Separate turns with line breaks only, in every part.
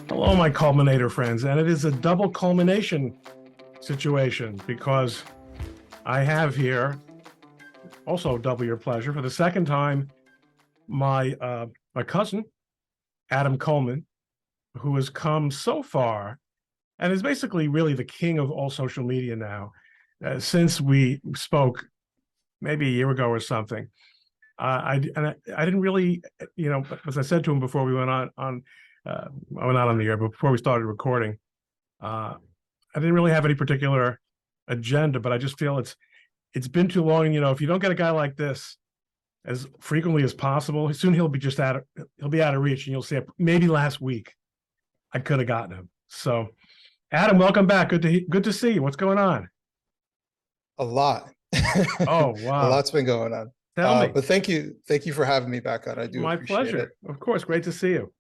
Hello, my culminator friends, and it is a double culmination situation because I have here, also double your pleasure, for the second time, my cousin, Adam Coleman, who has come so far and is basically really the king of all social media now, since we spoke maybe a year ago or something. I didn't really, as I said to him before we went on well, not on the air, but before we started recording, I didn't really have any particular agenda, but I just feel it's been too long. If you don't get a guy like this as frequently as possible, soon he'll be out of reach, and you'll see it. Maybe last week I could have gotten him. So, Adam, welcome back. Good to see you. What's going on?
A lot.
Oh,
A
wow.
lot's been going on.
Tell me.
But thank you for having me back on. I do
My
appreciate
pleasure.
it.
Of course, great to see you.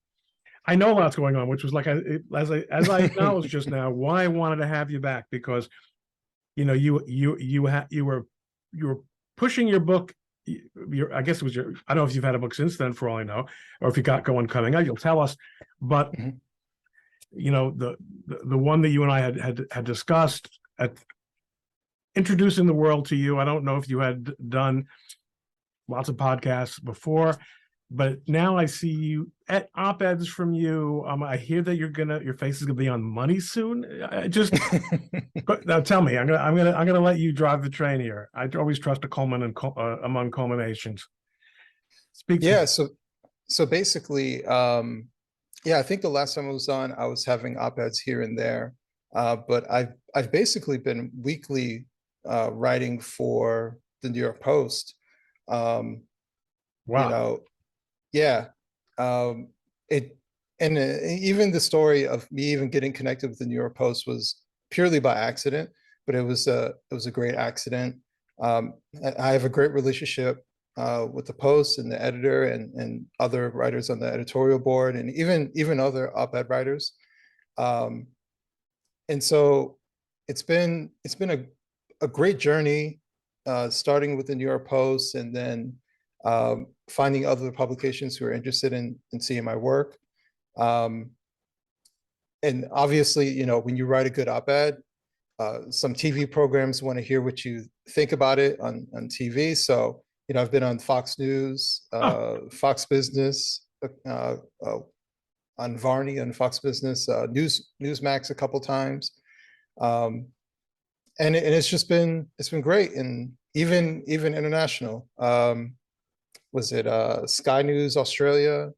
I know a lot's going on, which was like as I acknowledged just now, why I wanted to have you back, because you were pushing your book. I guess it was I don't know if you've had a book since then, for all I know, or if you got one coming out. You'll tell us. But the one that you and I had discussed at introducing the world to you. I don't know if you had done lots of podcasts before, but now I see you at op-eds from you. I hear that your face is gonna be on Money soon. But now tell me, I'm gonna let you drive the train here. I always trust a Coleman and among ColemanNations. Speak to
Yeah,
me.
so basically, I think the last time I was on, I was having op-eds here and there. But I've basically been weekly writing for the New York Post.
Wow.
Yeah. It and even the story of me even getting connected with the New York Post was purely by accident, but it was a great accident. I have a great relationship with the Post and the editor and other writers on the editorial board, and even other op-ed writers. And so it's been a great journey, starting with the New York Post, and then finding other publications who are interested in seeing my work. And obviously, when you write a good op-ed, some TV programs want to hear what you think about it on TV. So, I've been on Fox News,
Oh,
Fox Business, on Varney and Fox Business, Newsmax a couple times. And it's been great, and even international. Was it Sky News Australia,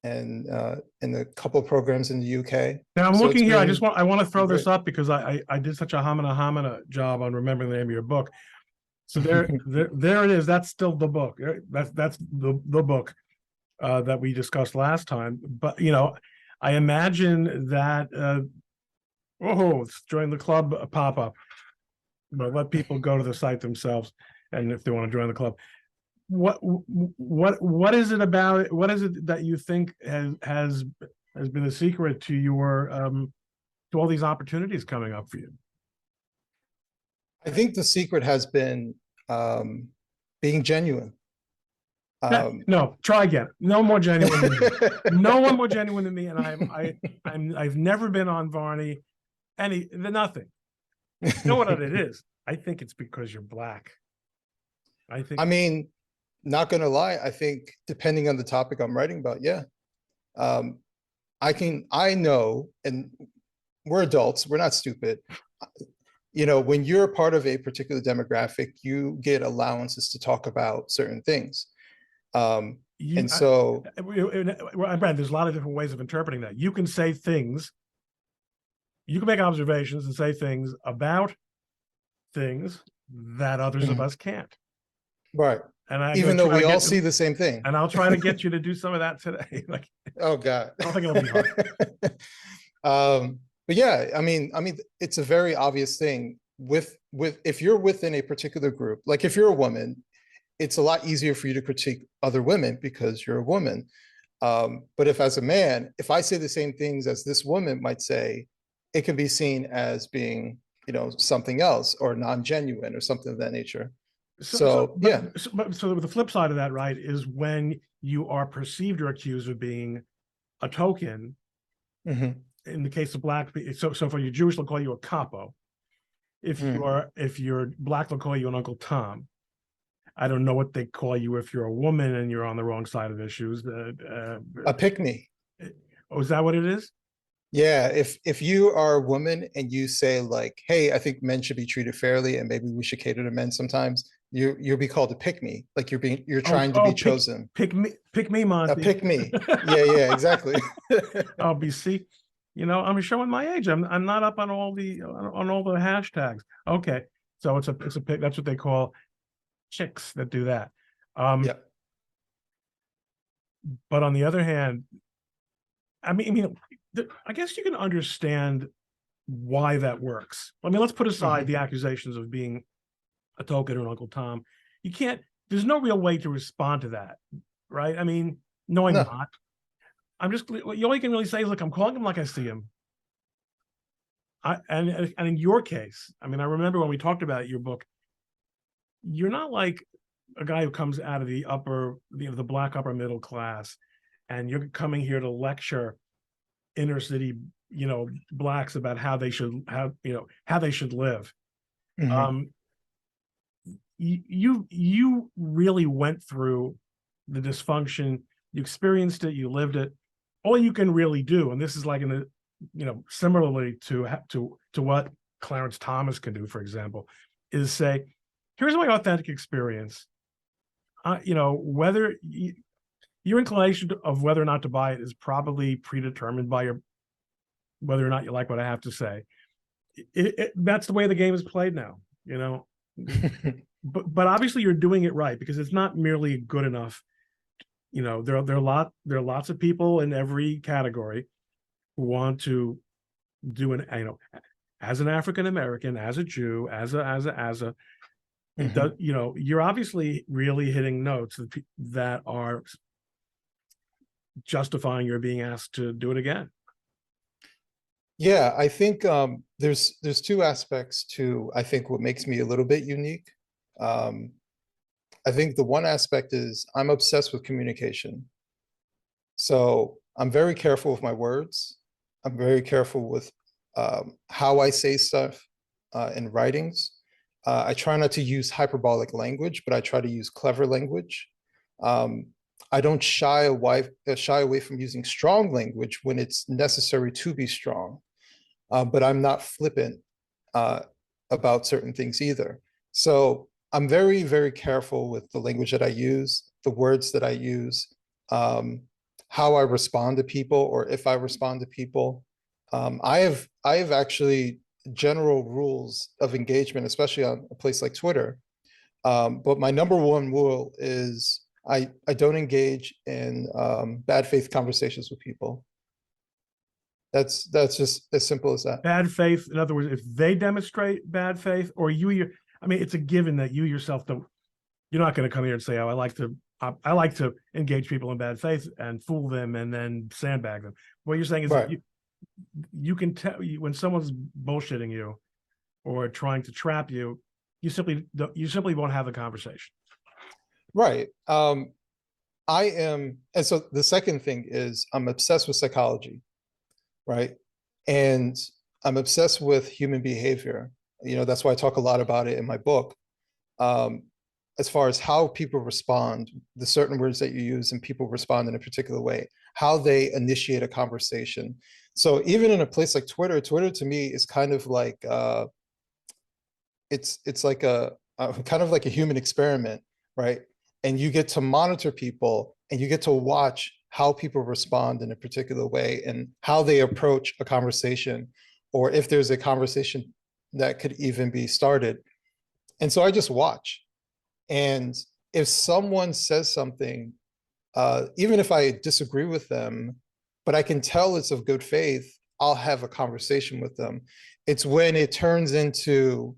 and a couple of programs in the UK.
now I'm
So it's
looking here.
been
I want to throw
great.
this up because I did such a homina job on remembering the name of your book. So there it is. That's still the book. That's the book that we discussed last time. But I imagine that join the club pop up. Let people go to the site themselves, and if they want to join the club. What is it about it? What is it that you think has been a secret to your to all these opportunities coming up for you?
I think the secret has been being genuine.
No, try again. No more genuine than me. No one more genuine than me. And I've never been on Varney. Nothing. You know what it is? I think it's because you're black.
I mean, not gonna lie, I think depending on the topic I'm writing about, yeah. I know, and we're adults, we're not stupid. When you're part of a particular demographic, you get allowances to talk about certain things. Brad,
there's a lot of different ways of interpreting that. You can say things, you can make observations and say things about things that others of us can't.
Right.
And
even though we all see the same thing.
And I'll try to get you to do some of that today.
Oh God.
I don't think it'll be hard.
But yeah, I mean, it's a very obvious thing with if you're within a particular group, like if you're a woman, it's a lot easier for you to critique other women because you're a woman. But if as a man, if I say the same things as this woman might say, it can be seen as being, something else or non-genuine or something of that nature. So yeah.
So the flip side of that, right, is when you are perceived or accused of being a token.
Mhm.
In the case of black, so for you Jewish, they'll call you a capo.
Mm.
If you're black, they'll call you an Uncle Tom. I don't know what they call you if you're a woman and you're on the wrong side of issues.
A pick me.
Oh, is that what it is?
Yeah, if you are a woman and you say like, "Hey, I think men should be treated fairly, and maybe we should cater to men sometimes," you'll be called a pick me, like you're
Oh,
trying to be
oh,
chosen.
pick me,
A
Monty.
pick me. Yeah, yeah, exactly.
I'll be see. I'm showing my age. I'm not up on all the hashtags. Okay, so it's a pick. That's what they call chicks that do that.
Yeah.
But on the other hand, I guess you can understand why that works. I mean, let's put aside
Mhm.
the accusations of being a token or an Uncle Tom. You can't. There's no real way to respond to that, right? I mean, no, I'm
No.
not. I'm just. All you can really say is, look, I'm calling him like I see him. And in your case, I mean, I remember when we talked about your book, you're not like a guy who comes out of the black upper middle class, and you're coming here to lecture inner city, blacks about how they should live.
Mhm.
Um, you really went through the dysfunction. You experienced it. You lived it. All you can really do, and this is like similarly to what Clarence Thomas can do, for example, is say, here's my authentic experience. Whether your inclination of whether or not to buy it is probably predetermined by whether or not you like what I have to say. That's the way the game is played now. But obviously you're doing it right, because it's not merely good enough. There are lots of people in every category who want to do as an African American, as a Jew, as a it does,
Mhm.
you're obviously really hitting notes that are justifying your being asked to do it again.
Yeah, I think there's two aspects to I think what makes me a little bit unique. Um, I think the one aspect is I'm obsessed with communication. So I'm very careful with my words. I'm very careful with how I say stuff in writings. I try not to use hyperbolic language, but I try to use clever language. Um, I don't shy away from using strong language when it's necessary to be strong, but I'm not flippant uh, about certain things either. So I'm very, very careful with the language that I use, the words that I use, um, how I respond to people, or if I respond to people. I have actually general rules of engagement, especially on a place like Twitter. But my number one rule is I don't engage in bad faith conversations with people. That's just as simple as that.
Bad faith, in other words, if they demonstrate bad faith, or I mean, it's a given that you yourself don't. You're not going to come here and say, "Oh, I like to engage people in bad faith and fool them and then sandbag them." What you're saying is that
Right.
you can tell when someone's bullshitting you or trying to trap you. You simply won't have a conversation.
Right. And so the second thing is I'm obsessed with psychology, right? And I'm obsessed with human behavior. That's why I talk a lot about it in my book. Um, as far as how people respond, the certain words that you use, and people respond in a particular way, how they initiate a conversation. So even in a place like Twitter, Twitter to me is kind of like it's like a kind of like a human experiment, right? And you get to monitor people and you get to watch how people respond in a particular way and how they approach a conversation, or if there's a conversation that could even be started. And so I just watch. And if someone says something, even if I disagree with them, but I can tell it's of good faith, I'll have a conversation with them. It's when it turns into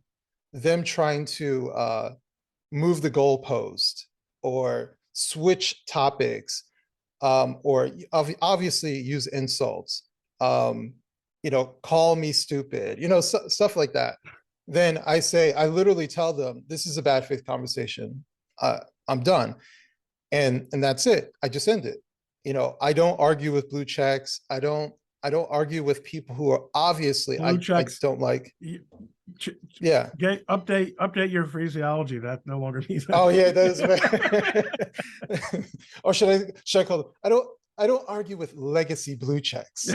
them trying to move the goalpost or switch topics, or obviously use insults, call me stupid, stuff like that. then I literally tell them, this is a bad faith conversation. I'm done. And that's it. I just end it. I don't argue with blue checks. I don't argue with people who are obviously
Blue
I
checks.
don't like.
You,
Yeah.
update your phraseology. That no longer means that.
Oh yeah, that is. Or should I call them? I don't argue with legacy blue checks.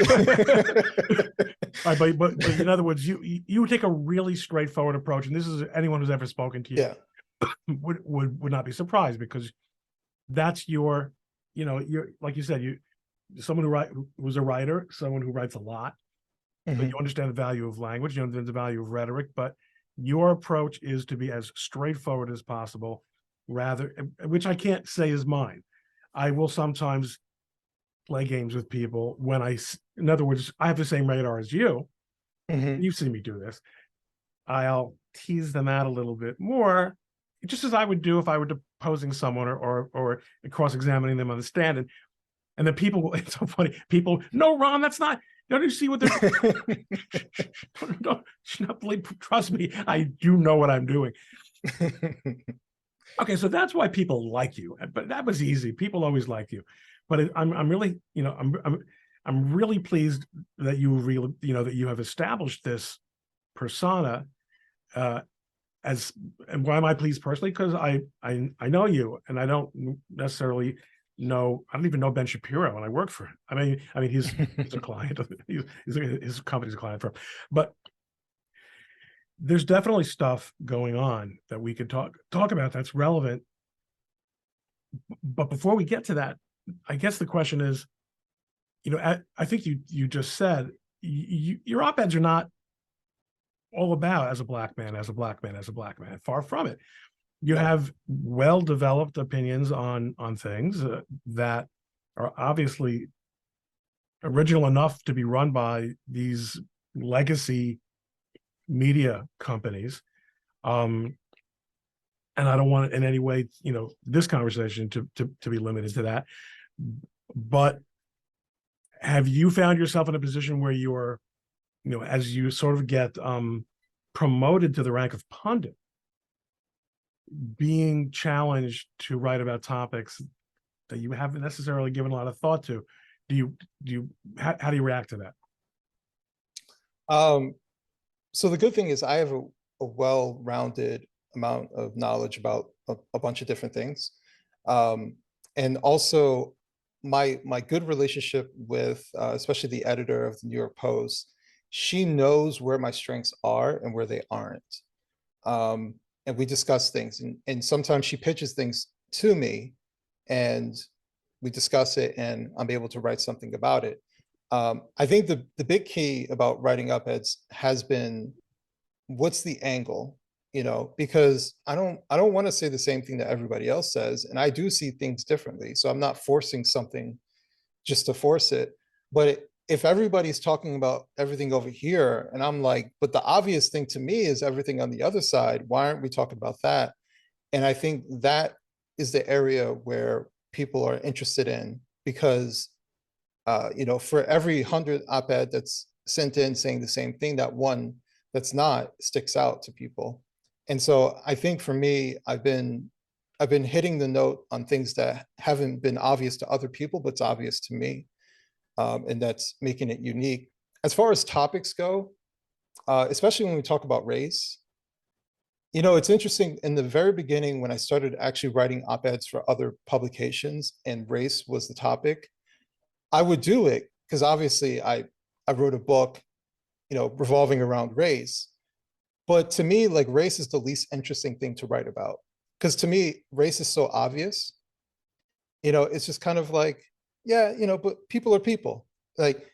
Right, but in other words, you take a really straightforward approach, and this is anyone who's ever spoken to you
Yeah.
would not be surprised, because that's your, you're, like you said, someone who's a writer, someone who writes a lot. So you understand the value of language, you understand the value of rhetoric, but your approach is to be as straightforward as possible, which I can't say is mine. I will sometimes play games with people in other words, I have the same radar as you. You've seen me do this. I'll tease them out a little bit more, just as I would do if I were deposing someone or cross-examining them on the stand. And the people, it's so funny. People, no, Ron, that's not. Don't you see what they're? Trust me, I do know what I'm doing. Okay, so that's why people like you. But that was easy. People always like you. But I'm really, I'm really pleased that that you have established this persona. And why am I pleased personally? Because I know you, and I don't necessarily know. I don't even know Ben Shapiro, and I work for him. I mean, he's a client. His company's a client firm, but there's definitely stuff going on that we could talk about that's relevant. But before we get to that, I guess the question is, I think you just said your op-eds are not all about as a black man, as a black man, as a black man. Far from it. You have well-developed opinions on things that are obviously original enough to be run by these legacy media companies. And I don't want in any way, this conversation to be limited to that. But have you found yourself in a position where you're, as you sort of get promoted to the rank of pundit, being challenged to write about topics that you haven't necessarily given a lot of thought to? How do you react to that?
So the good thing is I have a well-rounded amount of knowledge about a bunch of different things. And also my good relationship with especially the editor of the New York Post, she knows where my strengths are and where they aren't. And we discuss things, and sometimes she pitches things to me and we discuss it, and I'm able to write something about it. I think the big key about writing op-eds has been, what's the angle? Because I don't want to say the same thing that everybody else says, and I do see things differently. So I'm not forcing something just to force it. But if everybody's talking about everything over here, and I'm like, but the obvious thing to me is everything on the other side, why aren't we talking about that? And I think that is the area where people are interested in, because for every 100 op-ed that's sent in saying the same thing, that one that's not sticks out to people. And so I think for me, I've been hitting the note on things that haven't been obvious to other people, but it's obvious to me. And that's making it unique. As far as topics go, especially when we talk about race, it's interesting. In the very beginning, when I started actually writing op-eds for other publications and race was the topic, I would do it because obviously I wrote a book, revolving around race. But to me, like, race is the least interesting thing to write about, because to me, race is so obvious. It's just kind of like, yeah, but people are people. Like,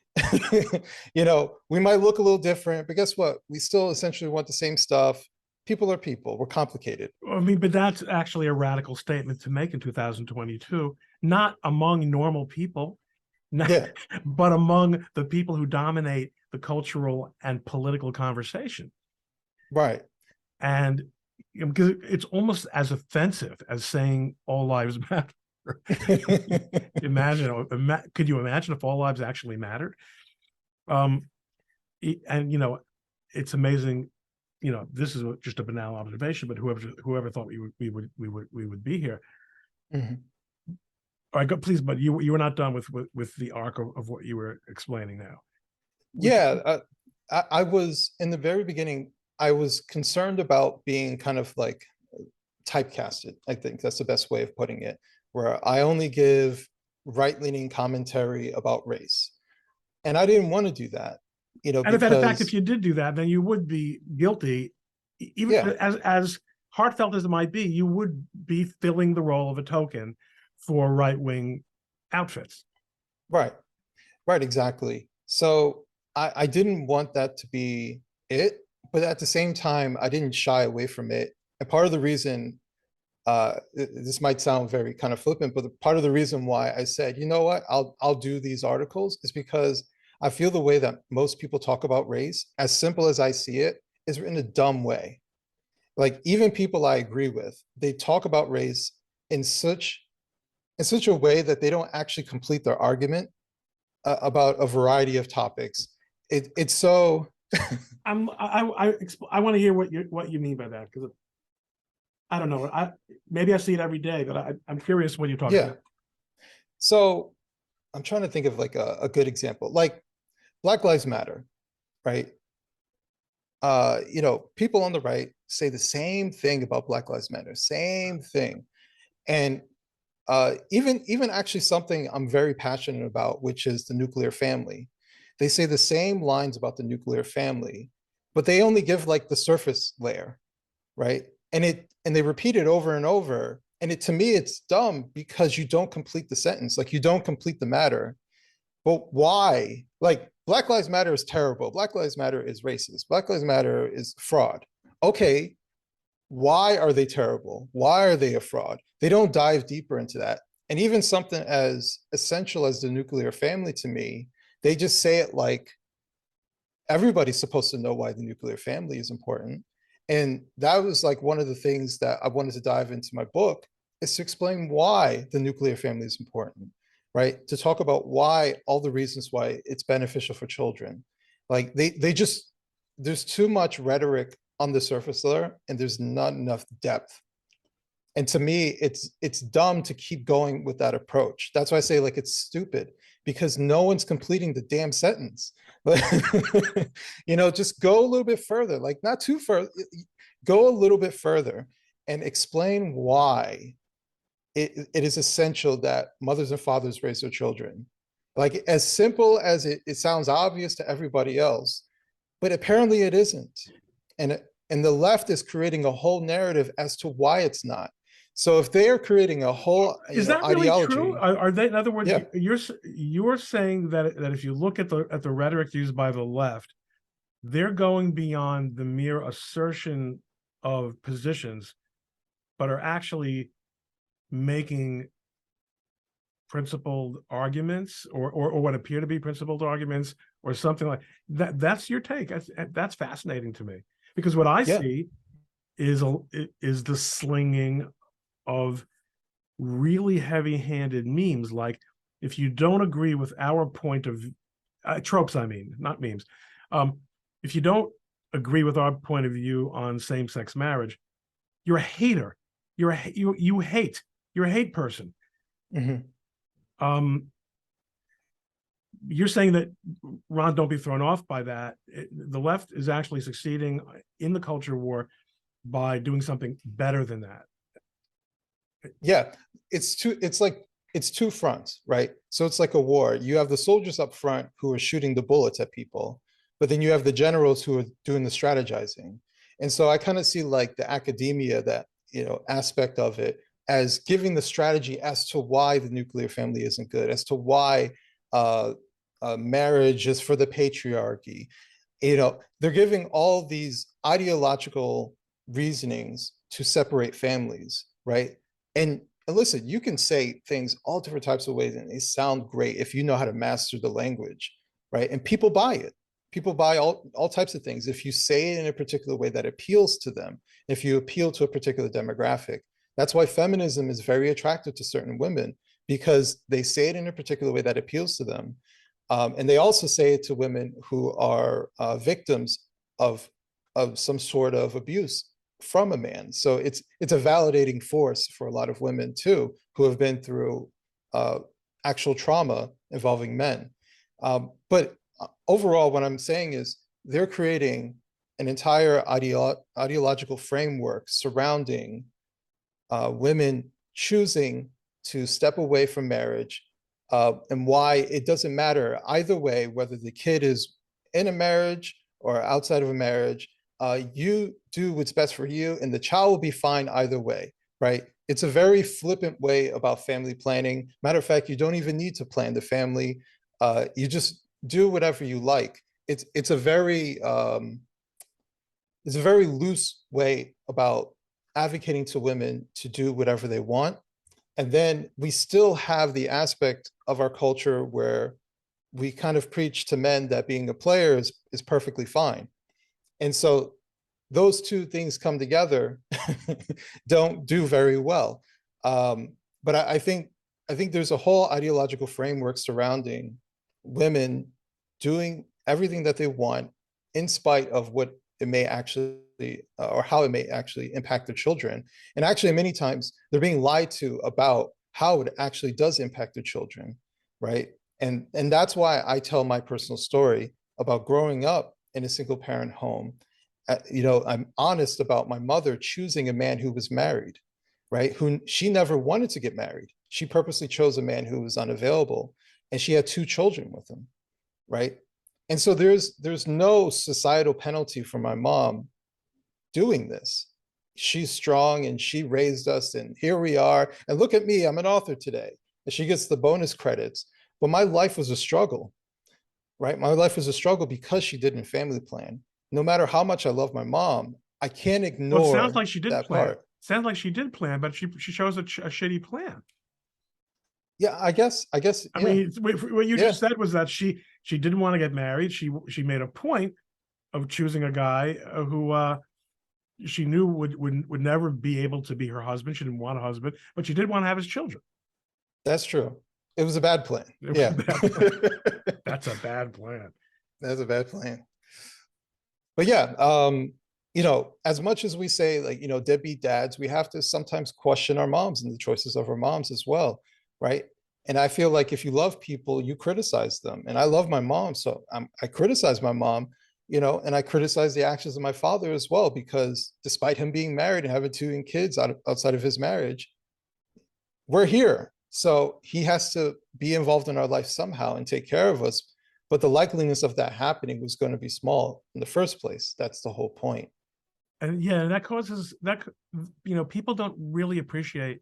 we might look a little different, but guess what? We still essentially want the same stuff. People are people. We're complicated.
I mean, but that's actually a radical statement to make in 2022, not among normal people,
Yeah.
but among the people who dominate the cultural and political conversation.
Right.
And because it's almost as offensive as saying all lives matter. Could you imagine if all lives actually mattered? And it's amazing this is just a banal observation, but whoever thought we would be here.
Mhm.
All right, go, please, but you were not done with the arc of what you were explaining now.
Yeah, I was in the very beginning, I was concerned about being kind of like typecasted. I think that's the best way of putting it, where I only give right-leaning commentary about race. And I didn't want to do that,
And in fact, if
because
you did do that, then you would be guilty, even
yeah,
as heartfelt as it might be. You would be filling the role of a token for right-wing outfits.
right, right, exactly. So I didn't want that to be it, but at the same time, I didn't shy away from it. And part of the reason, this might sound very kind of flippant, but part of the reason why I said, you know what, I'll do these articles is because I feel the way that most people talk about race, as simple as I see it, is in a dumb way. Like even people I agree with, they talk about race in such a way that they don't actually complete their argument about a variety of topics. It's so
I want to hear what you mean by that, because I don't know. Maybe I see it every day, but I'm curious what you're talking
yeah.
about.
So I'm trying to think of like a good example, like Black Lives Matter, right? People on the right say the same thing about Black Lives Matter, same thing. And even actually something I'm very passionate about, which is the nuclear family. They say the same lines about the nuclear family, but they only give like the surface layer, right? And they repeat it over and over. And to me, it's dumb because you don't complete the sentence, like you don't complete the matter. But why? Like Black Lives Matter is terrible. Black Lives Matter is racist. Black Lives Matter is fraud. Okay, why are they terrible? Why are they a fraud? They don't dive deeper into that. And even something as essential as the nuclear family, to me, they just say it like everybody's supposed to know why the nuclear family is important. And that was like one of the things that I wanted to dive into my book, is to explain why the nuclear family is important, right? To talk about why, all the reasons why it's beneficial for children. Like they just, there's too much rhetoric on the surface there, and there's not enough depth. And to me, it's dumb to keep going with that approach. That's why I say like it's stupid, because no one's completing the damn sentence. Just go a little bit further, like not too far, go a little bit further and explain why it is essential that mothers and fathers raise their children. Like as simple as it sounds obvious to everybody else, but apparently it isn't. And the left is creating a whole narrative as to why it's not. So if they are creating a whole,
Is that really true?
ideology,
Are they, in other words,
yeah,
you're saying that if you look at the rhetoric used by the left, they're going beyond the mere assertion of positions, but are actually making principled arguments, or what appear to be principled arguments, or something like that. That's your take. That's fascinating to me, because what I
yeah,
see is the slinging of really heavy-handed memes, like, if you don't agree with our point of tropes, I mean, not memes. If you don't agree with our point of view on same-sex marriage, you're a hater. You hate. You're a hate person.
mhm.
You're saying that, Ron, don't be thrown off by that. The left is actually succeeding in the culture war by doing something better than that.
Yeah, it's two fronts, right? So it's like a war. You have the soldiers up front who are shooting the bullets at people, but then you have the generals who are doing the strategizing. And so I kind of see like the academia, that aspect of it, as giving the strategy as to why the nuclear family isn't good, as to why uh, marriage is for the patriarchy. They're giving all these ideological reasonings to separate families, right? And listen, you can say things all different types of ways, and they sound great if you know how to master the language, right? And people buy it. People buy all types of things if you say it in a particular way that appeals to them, if you appeal to a particular demographic. That's why feminism is very attractive to certain women, because they say it in a particular way that appeals to them. And they also say it to women who are victims of of some sort of abuse from a man. So it's a validating force for a lot of women too, who have been through actual trauma involving men. But overall, what I'm saying is they're creating an entire ideological framework surrounding women choosing to step away from marriage, and why it doesn't matter either way, whether the kid is in a marriage or outside of a marriage. You do what's best for you, and the child will be fine either way, right? It's a very flippant way about family planning. Matter of fact, you don't even need to plan the family. You just do whatever you like. It's a very loose way about advocating to women to do whatever they want. And then we still have the aspect of our culture where we kind of preach to men that being a player is perfectly fine. And so those two things come together, don't do very well. But I think there's a whole ideological framework surrounding women doing everything that they want in spite of what it may actually or how it may actually impact their children. And actually, many times they're being lied to about how it actually does impact their children, right? And that's why I tell my personal story about growing up in a single parent home. I'm honest about my mother choosing a man who was married, right? Who she never wanted to get married. She purposely chose a man who was unavailable, and she had 2 children with him, right? And so there's no societal penalty for my mom doing this. She's strong and she raised us, and here we are. And look at me, I'm an author today. And she gets the bonus credits. But my life was a struggle, right? My life was a struggle because she didn't family plan. No matter how much I love my mom, I can't
Well, it sounds
ignore
like she did
that
plan.
part.
Sounds like she did plan, but she chose a shitty plan.
Yeah, I guess,
I
yeah,
mean, what you
yeah,
just said was that she didn't want to get married. She made a point of choosing a guy who she knew would never be able to be her husband. She didn't want a husband, but she did want to have his children.
that's true. It was a bad plan.
It was a
Yeah.
bad plan. That's a bad plan.
That's a bad plan. But yeah, as much as we say, like, deadbeat dads, we have to sometimes question our moms and the choices of our moms as well, right? And I feel like if you love people, you criticize them. And I love my mom, so I criticize my mom, and I criticize the actions of my father as well, because despite him being married and having 2 kids outside of his marriage, we're here. So he has to be involved in our life somehow and take care of us. But the likeliness of that happening was going to be small in the first place. That's the whole point.
And yeah, that causes that, people don't really appreciate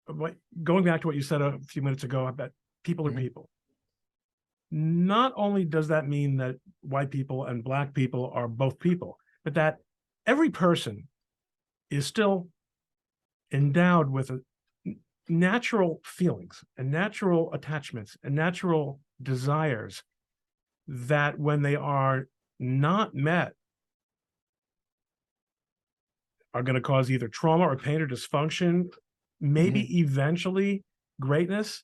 what, going back to what you said a few minutes ago about people are people. Not only does that mean that white people and black people are both people, but that every person is still endowed with natural feelings and natural attachments and natural desires that, when they are not met, are going to cause either trauma or pain or dysfunction, maybe eventually greatness,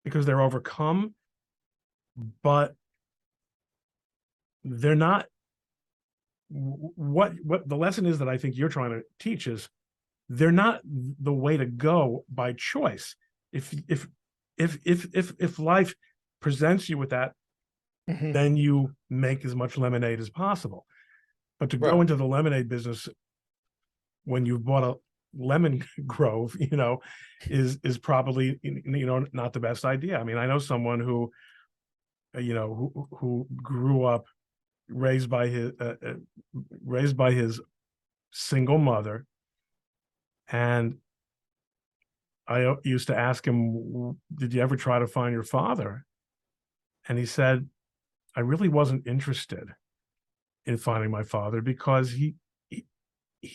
because they're overcome, but they're not. What the lesson is that I think you're trying to teach is they're not the way to go by choice. If life presents you with that, then you make as much lemonade as possible. But to go into the lemonade business when you've bought a lemon grove, is probably, not the best idea. I mean, I know someone who, who grew up raised by his single mother, and I used to ask him, "Did you ever try to find your father?" And he said, "I really wasn't interested in finding my father because he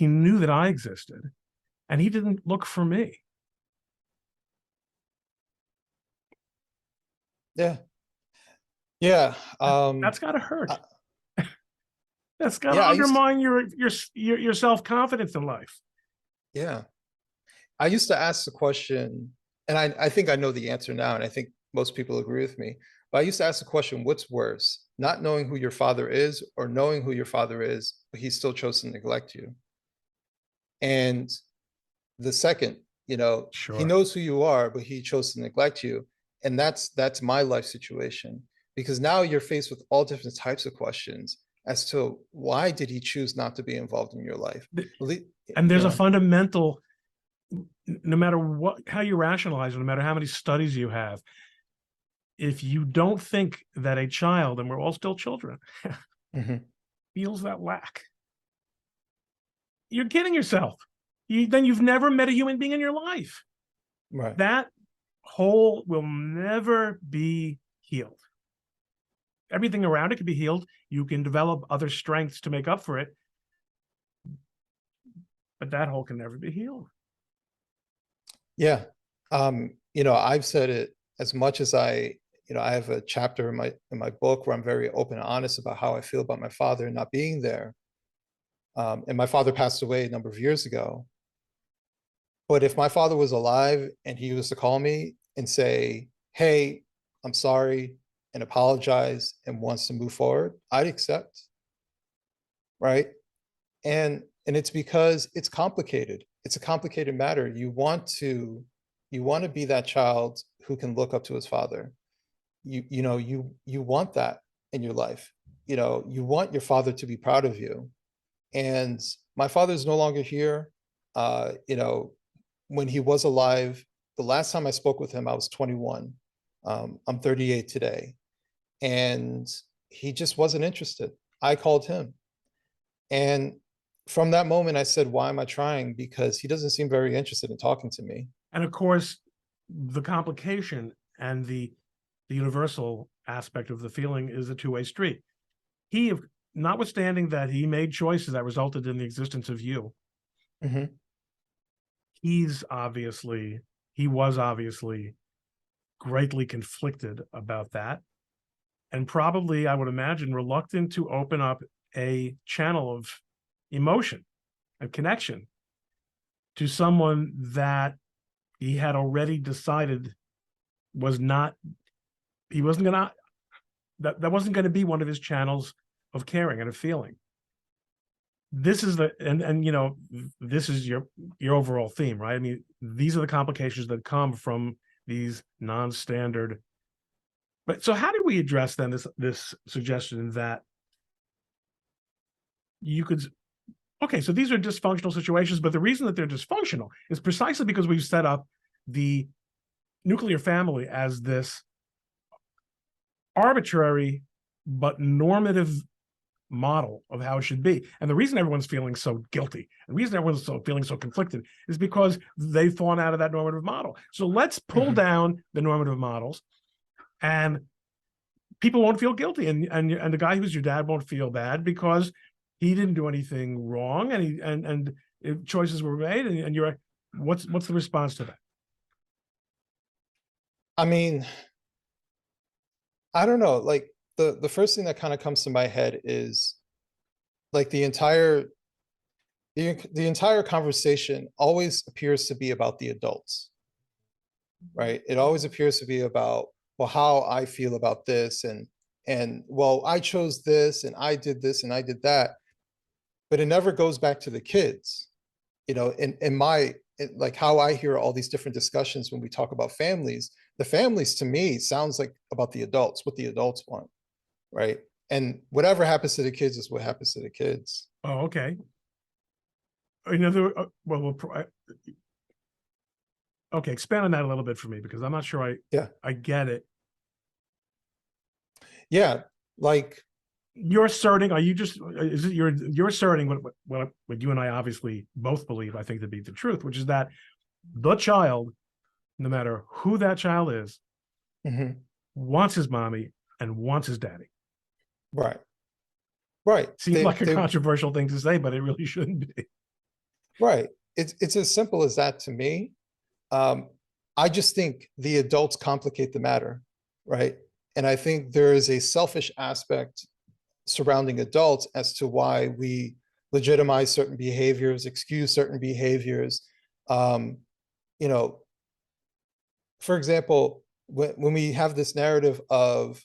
knew that I existed, and he didn't look for me."
Yeah. Yeah.
That's gotta hurt. That's gotta
Yeah,
undermine your self-confidence in life.
yeah. I used to ask the question, and I think I know the answer now, and I think most people agree with me, but I used to ask the question, what's worse? not knowing who your father is or knowing who your father is, but he still chose to neglect you. And the second, he
Sure.
knows who you are, but he chose to neglect you. And that's my life situation, because now you're faced with all different types of questions as to why did he choose not to be involved in your life.
And
You
there's a
know,
fundamental, no matter how you rationalize it, no matter how many studies you have, if you don't think that a child, and we're all still children,
mhm,
feels that lack, you're kidding yourself. Then you've never met a human being in your life.
right.
That hole will never be healed. Everything around it can be healed. You can develop other strengths to make up for it, but that hole can never be healed.
Yeah. I've said it as much as I have a chapter in my book where I'm very open and honest about how I feel about my father not being there. And my father passed away a number of years ago. But if my father was alive and he was to call me and say, "Hey, I'm sorry," and apologize and wants to move forward, I'd accept, right? And it's because it's complicated. It's a complicated matter. You want to be that child who can look up to his father. You want that in your life. You want your father to be proud of you. And my father is no longer here. Uh, you know, when he was alive, the last time I spoke with him, I was 21. I'm 38 today. And he just wasn't interested. I called him. And from that moment, I said, why am I trying? Because he doesn't seem very interested in talking to me.
And of course, the complication and the universal aspect of the feeling is a two-way street. He, notwithstanding that he made choices that resulted in the existence of you,
Mhm.
he was obviously greatly conflicted about that, and probably, I would imagine, reluctant to open up a channel of emotion and connection to someone that he had already decided was not, he wasn't gonna, that wasn't going to be one of his channels of caring and of feeling. This is this is your overall theme, right? I mean, these are the complications that come from these non-standard. But so how do we address then this suggestion that you could, okay, so these are dysfunctional situations, but the reason that they're dysfunctional is precisely because we've set up the nuclear family as this arbitrary but normative model of how it should be. And the reason everyone's feeling so guilty, the reason everyone's feeling so conflicted, is because they've fallen out of that normative model. So let's pull
Mhm.
down the normative models, and people won't feel guilty, and the guy who's your dad won't feel bad because he didn't do anything wrong, and choices were made, and you're, what's the response to that?
I mean, I don't know. Like the first thing that kind of comes to my head is like the entire conversation always appears to be about the adults, right? It always appears to be about, well, how I feel about this, and well, I chose this and I did this and I did that, but it never goes back to the kids. Like how I hear all these different discussions when we talk about families, the families to me sounds like about the adults, what the adults want, right? And whatever happens to the kids is what happens to the kids.
Oh, okay. Another, okay, expand on that a little bit for me, because I'm not sure
Yeah.
I get it.
Yeah. Like,
You're asserting, are you just, is it you're asserting what you and I obviously both believe, I think, to be the truth, which is that the child, no matter who that child is,
mhm,
wants his mommy and wants his daddy.
right. Right.
Seems like a controversial thing to say, but it really shouldn't be.
Right. It's as simple as that to me. Um, I just think the adults complicate the matter, right? And I think there is a selfish aspect surrounding adults as to why we legitimize certain behaviors, excuse certain behaviors. Um, you know, for example, when we have this narrative of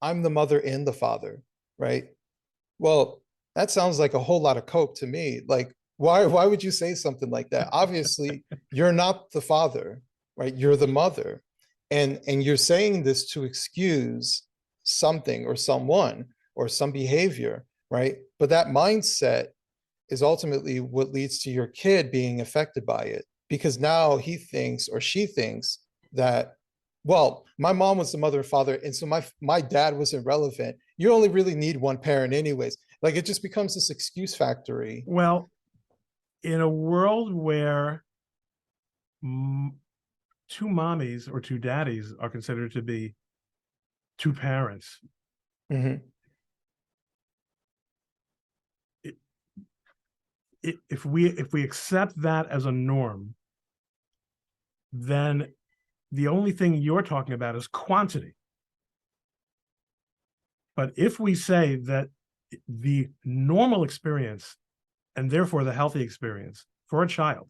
I'm the mother and the father, right? Well, that sounds like a whole lot of coke to me. Like, why would you say something like that? Obviously, you're not the father, right? You're the mother. And you're saying this to excuse something or someone or some behavior, right? But that mindset is ultimately what leads to your kid being affected by it, because now he thinks or she thinks that, well, my mom was the mother and father, and so my dad was irrelevant. You only really need one parent anyways. Like, it just becomes this excuse factory.
Well, in a world where two mommies or two daddies are considered to be two parents,
Mhm.
if we accept that as a norm, then the only thing you're talking about is quantity. But if we say that the normal experience, and therefore the healthy experience for a child,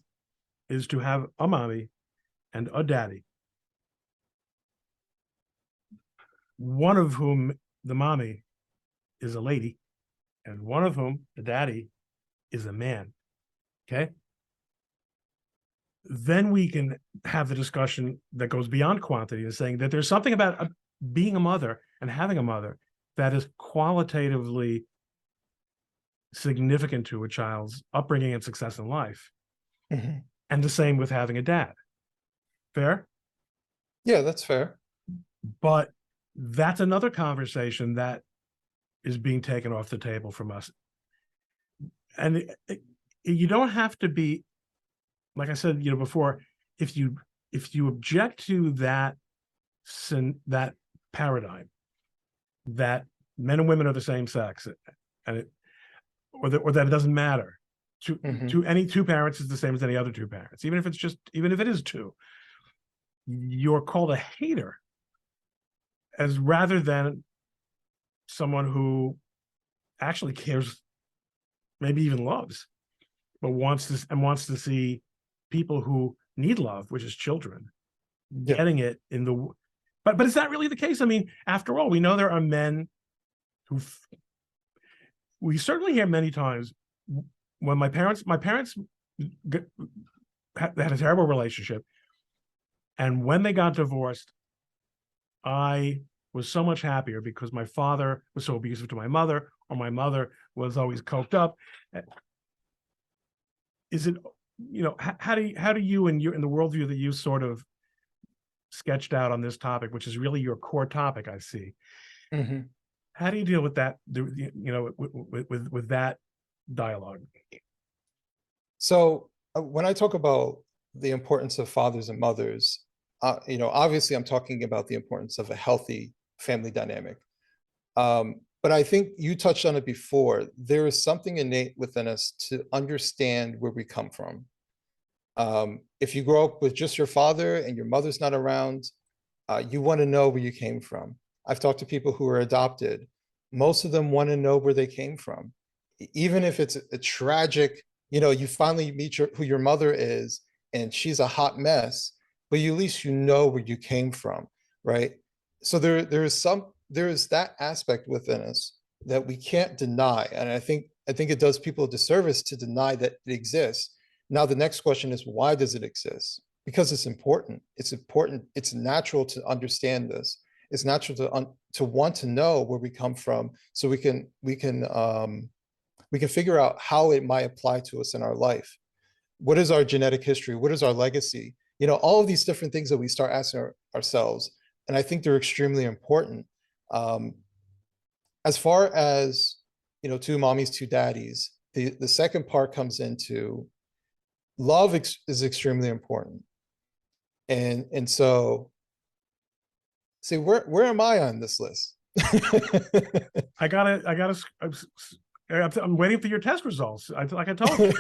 is to have a mommy and a daddy, one of whom, the mommy, is a lady, and one of whom, the daddy, is a man, okay? Then we can have the discussion that goes beyond quantity and saying that there's something about being a mother and having a mother that is qualitatively significant to a child's upbringing and success in life.
Mhm.
And the same with having a dad. Fair?
Yeah, that's fair.
But that's another conversation that is being taken off the table from us. And you don't have to be, like I said, before, if you object to that paradigm that men and women are the same sex, and or that it doesn't matter
Mhm.
to any two parents is the same as any other two parents, even if it is two, you're called a hater, as rather than someone who actually cares, maybe even loves, but wants to see people who need love, which is children,
Yeah.
getting it in the. But is that really the case? I mean, after all, we know there are men who we certainly hear many times when my parents had a terrible relationship, and when they got divorced, I was so much happier because my father was so abusive to my mother, or my mother was always coked up. Is it, how do you, in the worldview that you sort of sketched out on this topic, which is really your core topic, I see,
Mhm.
how do you deal with that, with that dialogue?
So when I talk about the importance of fathers and mothers, obviously I'm talking about the importance of a healthy family dynamic. But I think you touched on it before. There is something innate within us to understand where we come from. If you grow up with just your father and your mother's not around, you want to know where you came from. I've talked to people who are adopted. Most of them want to know where they came from, even if it's a tragic. You finally meet who your mother is, and she's a hot mess, but at least you know where you came from, right? So there is that aspect within us that we can't deny, and I think it does people a disservice to deny that it exists. Now the next question is, why does it exist? Because it's important. It's important. It's natural to understand this. It's natural to want to know where we come from, so we can figure out how it might apply to us in our life. What is our genetic history? What is our legacy? All of these different things that we start asking ourselves, and I think they're extremely important. Um, as far as two mommies, two daddies, the second part comes into love is extremely important. And so, see, where am I on this list?
I'm waiting for your test results. Like I told you,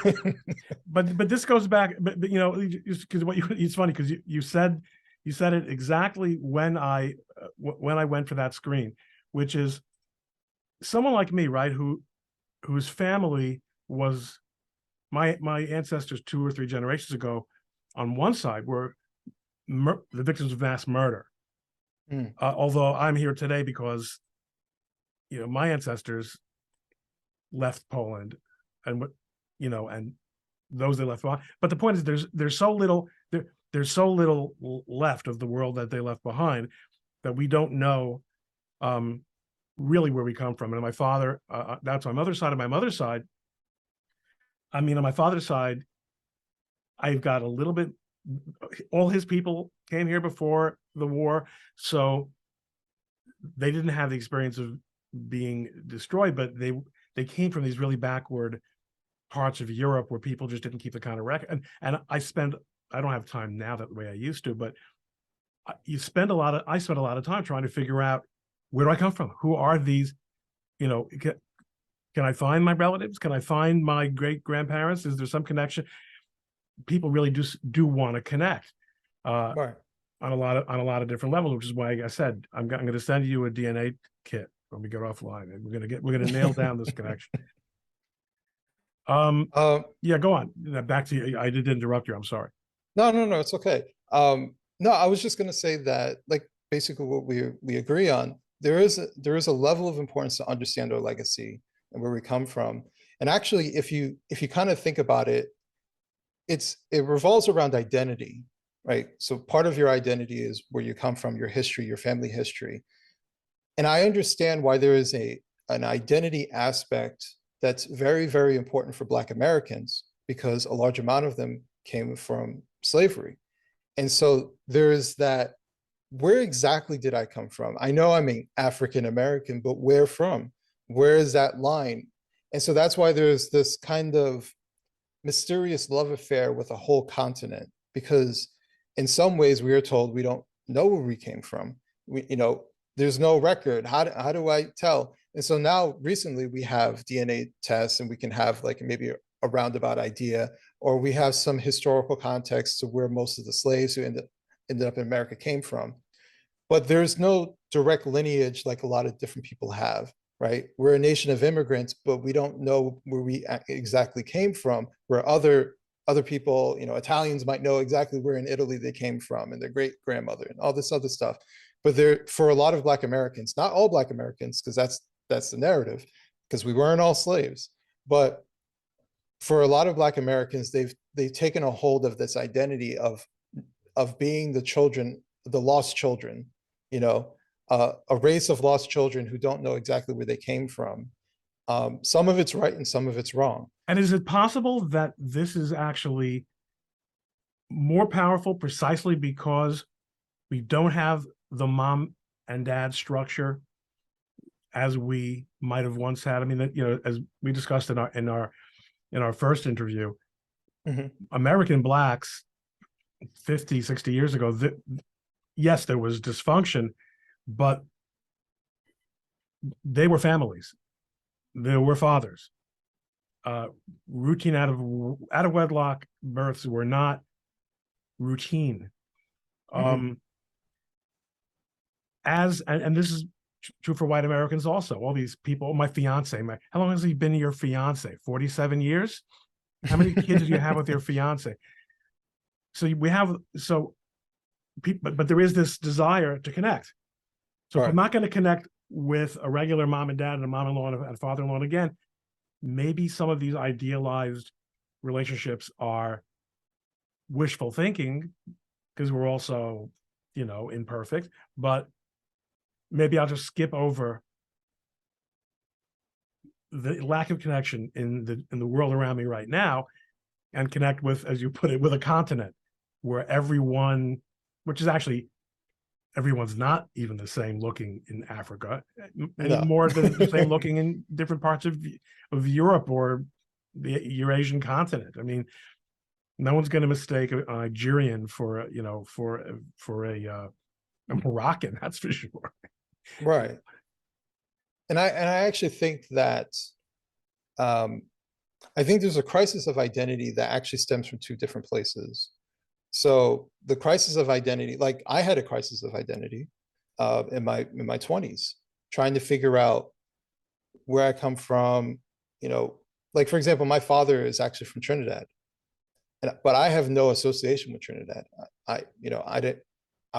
but this goes back. But because it's funny because you said it exactly when I went for that screen, which is someone like me, right? Whose family was my ancestors 2 or 3 generations ago, on one side were the victims of mass murder.
Mm.
Although I'm here today because my ancestors left Poland, and and those they left behind. But the point is, there's so little there's so little left of the world that they left behind that we don't know really where we come from. And my father, that's my mother's side. On my mother's side, I mean, on my father's side, I've got a little bit. All his people came here before the war, so they didn't have the experience of being destroyed, but they came from these really backward parts of Europe where people just didn't keep the kind of record. And I don't have time now that way I used to, but I spent a lot of time trying to figure out, where do I come from? Who are these? Can I find my relatives? Can I find my great grandparents? Is there some connection? People really do want to connect
Right.
on a lot of different levels, which is why I said I'm going to send you a DNA kit when we get offline, and we're going to nail down this connection. Yeah, go on. Back to you. I did interrupt you. I'm sorry.
No, it's okay. No, I was just going to say that, like, basically what we agree on, there is a level of importance to understand our legacy and where we come from. And actually, if you kind of think about it, it revolves around identity, right? So part of your identity is where you come from, your history, your family history. And I understand why there is an identity aspect that's very, very important for Black Americans, because a large amount of them came from slavery. And so there is that, where exactly did I come from? I know I'm an African American, but where from? Where is that line? And so that's why there's this kind of mysterious love affair with a whole continent, because in some ways we are told we don't know where we came from. There's no record. How do I tell? And so now recently we have DNA tests, and we can have like maybe a roundabout idea, or we have some historical context to where most of the slaves who ended up in America came from. But there's no direct lineage like a lot of different people have, right? We're a nation of immigrants, but we don't know where we exactly came from, where other people, Italians might know exactly where in Italy they came from and their great grandmother and all this other stuff. But for a lot of Black Americans, not all Black Americans, because that's the narrative, because we weren't all slaves, but for a lot of Black Americans, they've taken a hold of this identity of being the lost children, a race of lost children who don't know exactly where they came from. Some of it's right and some of it's wrong.
And is it possible that this is actually more powerful precisely because we don't have the mom and dad structure as we might have once had? I mean, as we discussed in our first interview, American Blacks 50, 60 years ago, yes, there was dysfunction, but they were families. There were fathers. Routine out of wedlock births were not routine. And this is true for white Americans also. All these people, my fiance, how long has he been your fiance? 47 years? How many kids do you have with your fiance? So but there is this desire to connect. So if I'm not going to connect with a regular mom and dad and a mom-in-law and a father-in-law, and again, maybe some of these idealized relationships are wishful thinking, because we're also, imperfect, but maybe I'll just skip over the lack of connection in the world around me right now and connect with, as you put it, with a continent where which is actually, everyone's not even the same looking in Africa, and more than the same looking in different parts of Europe or the Eurasian continent. I mean, no one's going to mistake a Nigerian for a Moroccan, that's for sure.
Right. And I actually think that I think there's a crisis of identity that actually stems from two different places. So the crisis of identity, like I had a crisis of identity in my 20s, trying to figure out where I come from. Like, for example, my father is actually from Trinidad, but I have no association with Trinidad. I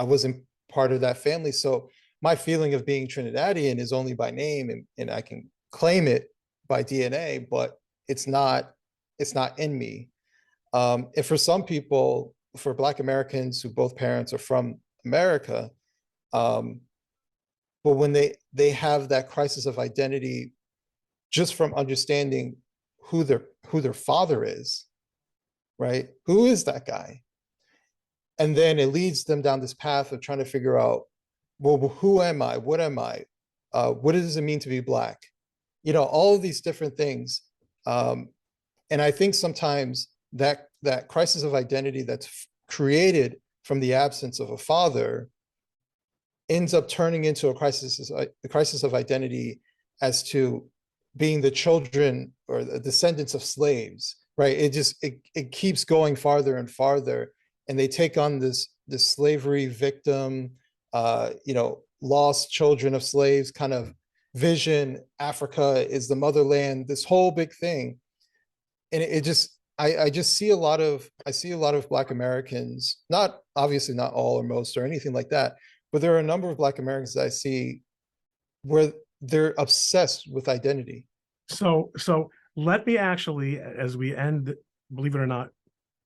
wasn't part of that family. So my feeling of being Trinidadian is only by name, and I can claim it by DNA, but it's not in me. And for some people, for Black Americans who both parents are from America, um, but when they have that crisis of identity just from understanding who their father is, right? Who is that guy? And then it leads them down this path of trying to figure out, well, who am I? What am I? What does it mean to be Black? You know, all of these different things. And I think sometimes that crisis of identity that's created from the absence of a father ends up turning into a crisis of identity as to being the children or the descendants of slaves, right? It keeps going farther and farther, and they take on this slavery victim, you know, lost children of slaves kind of vision. Africa is the motherland, this whole big thing. And it just, I just see a lot of Black Americans, not obviously not all or most or anything like that, but there are a number of Black Americans that I see where they're obsessed with identity.
So let me actually, as we end, believe it or not,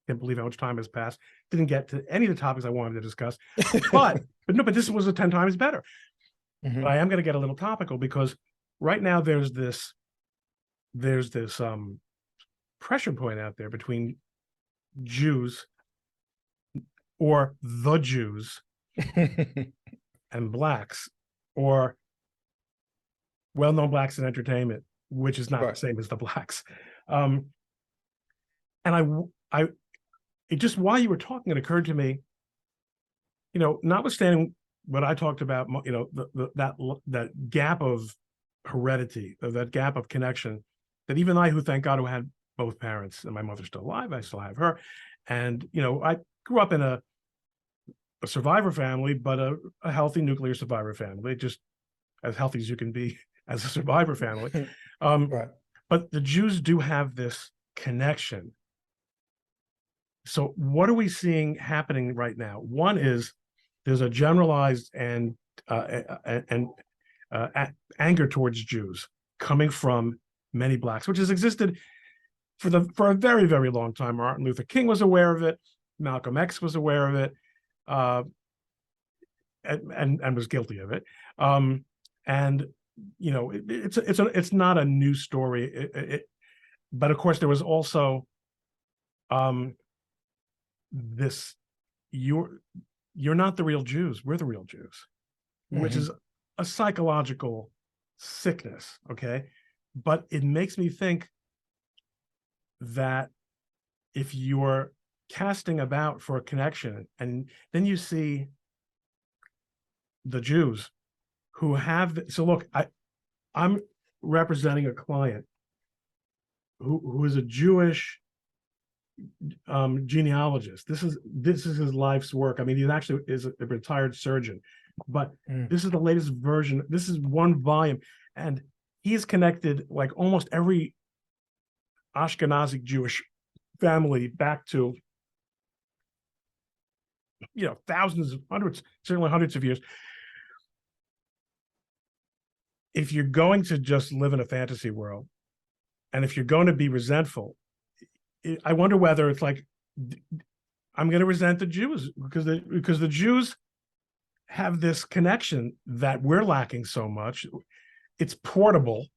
can't believe how much time has passed. Didn't get to any of the topics I wanted to discuss, but this was 10 times better.
Mhm.
But I am going to get a little topical because right now there's this pressure point out there between Jews or the Jews and Blacks, or well-known Blacks in entertainment, which is not
Right.
the same as the Blacks. And it just, while you were talking, it occurred to me, you know, notwithstanding what I talked about, you know, that gap of heredity, or that gap of connection, that even I, who thank God, who had both parents, and my mother's still alive, I still have her, and you know, I grew up in a survivor family, but a healthy nuclear survivor family, just as healthy as you can be as a survivor family.
Right.
But the Jews do have this connection. So what are we seeing happening right now? One is there's a generalized and anger towards Jews coming from many Blacks, which has existed for a very, very long time. Martin Luther King was aware of it. Malcolm X was aware of it, and was guilty of it. And you know, it's not a new story. But of course, there was also this: you're not the real Jews. We're the real Jews, which is a psychological sickness. Okay, but it makes me think that if you're casting about for a connection, and then you see the Jews who have so look, I'm representing a client who is a Jewish genealogist. This is his life's work. I mean, he actually is a retired surgeon, but this is the latest version. This is one volume, and he's connected like almost every Ashkenazi Jewish family back to, you know, thousands, hundreds, certainly hundreds of years. If you're going to just live in a fantasy world, and if you're going to be resentful, I wonder whether it's like, I'm going to resent the Jews because the Jews have this connection that we're lacking so much. It's portable.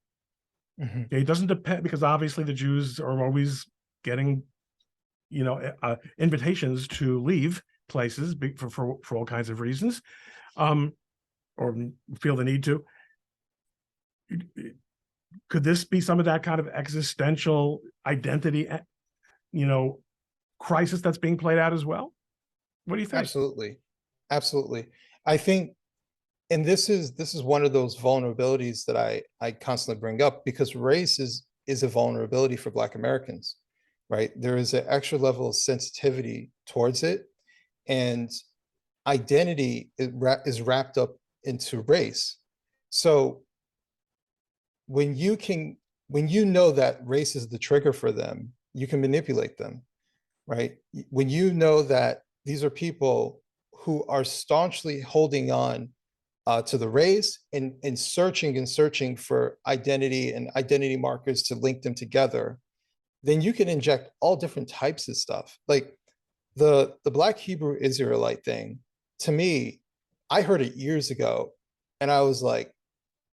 It doesn't depend, because obviously the Jews are always getting, you know, invitations to leave places for all kinds of reasons, or feel the need to. Could this be some of that kind of existential identity, you know, crisis that's being played out as well? What do you think?
Absolutely. I think, and this is one of those vulnerabilities that I constantly bring up, because race is a vulnerability for Black Americans, right? There is an extra level of sensitivity towards it, and identity is wrapped up into race. So when you know that race is the trigger for them, you can manipulate them, right? When you know that these are people who are staunchly holding on to the race, and searching for identity and identity markers to link them together, then you can inject all different types of stuff. Like the Black Hebrew Israelite thing, to me, I heard it years ago, and I was like,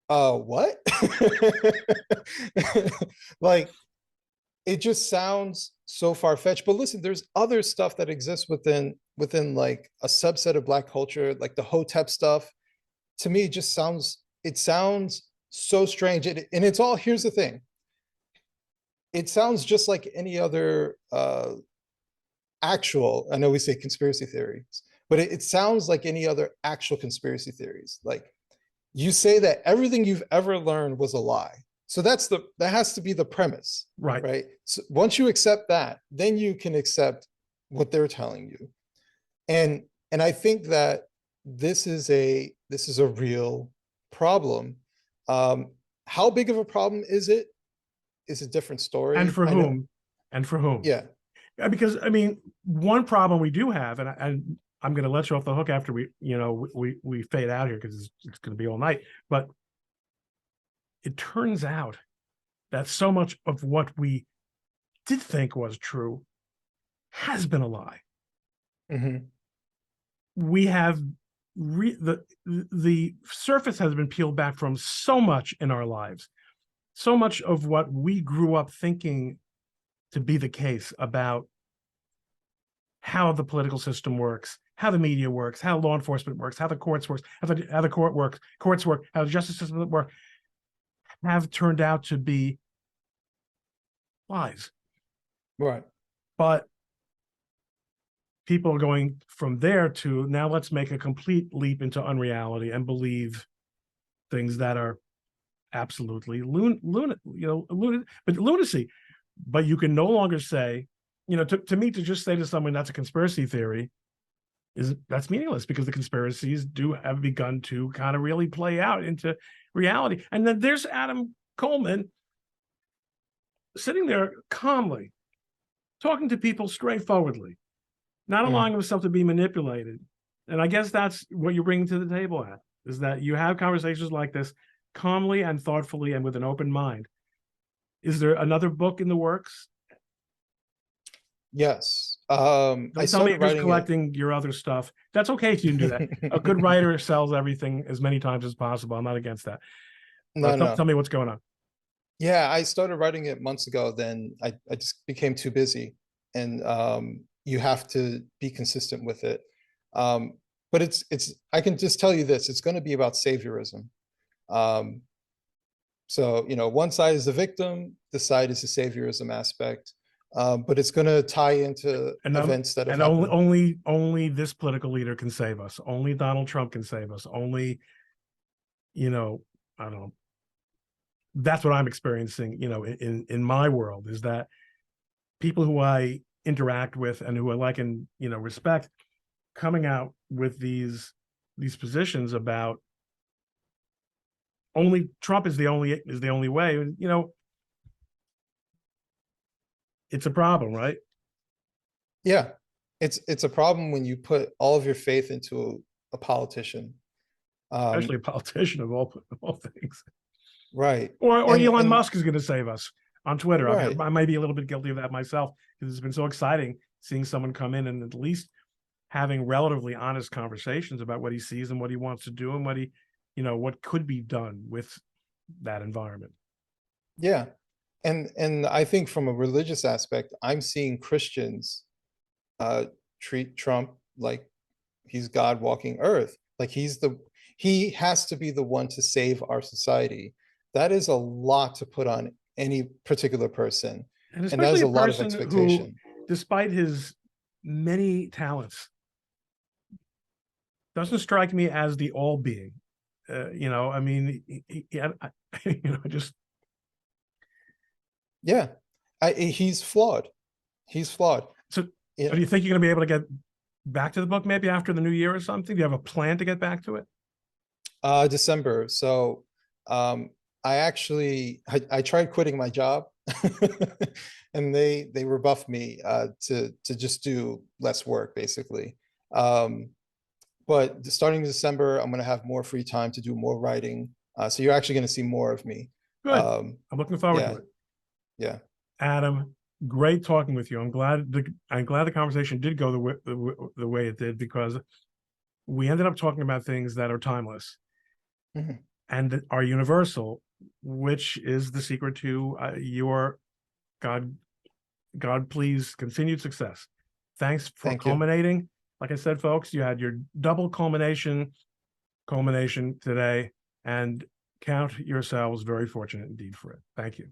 what? Like, it just sounds so far-fetched. But listen, there's other stuff that exists within like a subset of Black culture, like the Hotep stuff. To me, it sounds so strange. And it's all, here's the thing. It sounds just like any other actual, I know we say conspiracy theories, but it sounds like any other actual conspiracy theories. Like, you say that everything you've ever learned was a lie. So that has to be the premise,
Right.
right? So once you accept that, then you can accept what they're telling you. And I think that this is a real problem. How big of a problem is it? Is a different story.
And for
I know.
whom? And for whom?
Yeah.
Because I mean, one problem we do have, and I'm going to let you off the hook after we fade out here because it's going to be all night. But it turns out that so much of what we did think was true has been a lie.
Mm-hmm.
We have the surface has been peeled back from so much in our lives. So much of what we grew up thinking to be the case about how the political system works, how the media works, how law enforcement works, how the courts works, how the courts work, how the justice system work, have turned out to be lies.
Right.
But people are going from there to now let's make a complete leap into unreality and believe things that are absolutely lunacy. But you can no longer say, to me, to just say to someone that's a conspiracy theory that's meaningless, because the conspiracies have begun to kind of really play out into reality. And then there's Adam Coleman sitting there calmly, talking to people straightforwardly, not allowing himself to be manipulated. And I guess that's what you're bringing to the table, is that you have conversations like this calmly and thoughtfully and with an open mind. Is there another book in the works?
Yes.
Don't tell me you're just collecting your other stuff. That's okay if you can do that. A good writer sells everything as many times as possible. I'm not against that.
No.
Tell me what's going on.
Yeah, I started writing it months ago. Then I just became too busy, and you have to be consistent with it. But I can just tell you this: it's going to be about saviorism. So one side is the victim, the side is the saviorism aspect. But it's going to tie into events that have happened.
Only this political leader can save us. Only Donald Trump can save us. Only, I don't know. That's what I'm experiencing, in my world, is that people who I interact with and who I like and, respect, coming out with these positions about only Trump is the only way, it's a problem, right?
Yeah, it's a problem when you put all of your faith into a politician,
Especially a politician of all things.
Right.
Or Elon Musk is going to save us on Twitter.
Right.
I might be a little bit guilty of that myself, because it's been so exciting seeing someone come in and at least having relatively honest conversations about what he sees and what he wants to do and what what could be done with that environment.
Yeah. And I think from a religious aspect, I'm seeing Christians treat Trump like he's God walking earth. Like he has to be the one to save our society. That is a lot to put on any particular person.
And especially
that is
a
lot of
person
expectation.
Who, despite his many talents, doesn't strike me as the all being. I mean, just.
Yeah, he's flawed. He's flawed.
So do you think you're going to be able to get back to the book maybe after the new year or something? Do you have a plan to get back to it?
December. So I tried quitting my job and they rebuffed me to just do less work, basically. but starting December, I'm going to have more free time to do more writing. So you're actually going to see more of me.
Good. I'm looking forward to
Yeah,
it.
yeah.
Adam, great talking with you. I'm glad the conversation did go the way it did, because we ended up talking about things that are timeless
Mhm.
and are universal, which is the secret to your God please continued success. Thanks for
Thank you.
culminating. Like I said, folks, you had your double culmination today, and count yourselves very fortunate indeed for it. Thank you.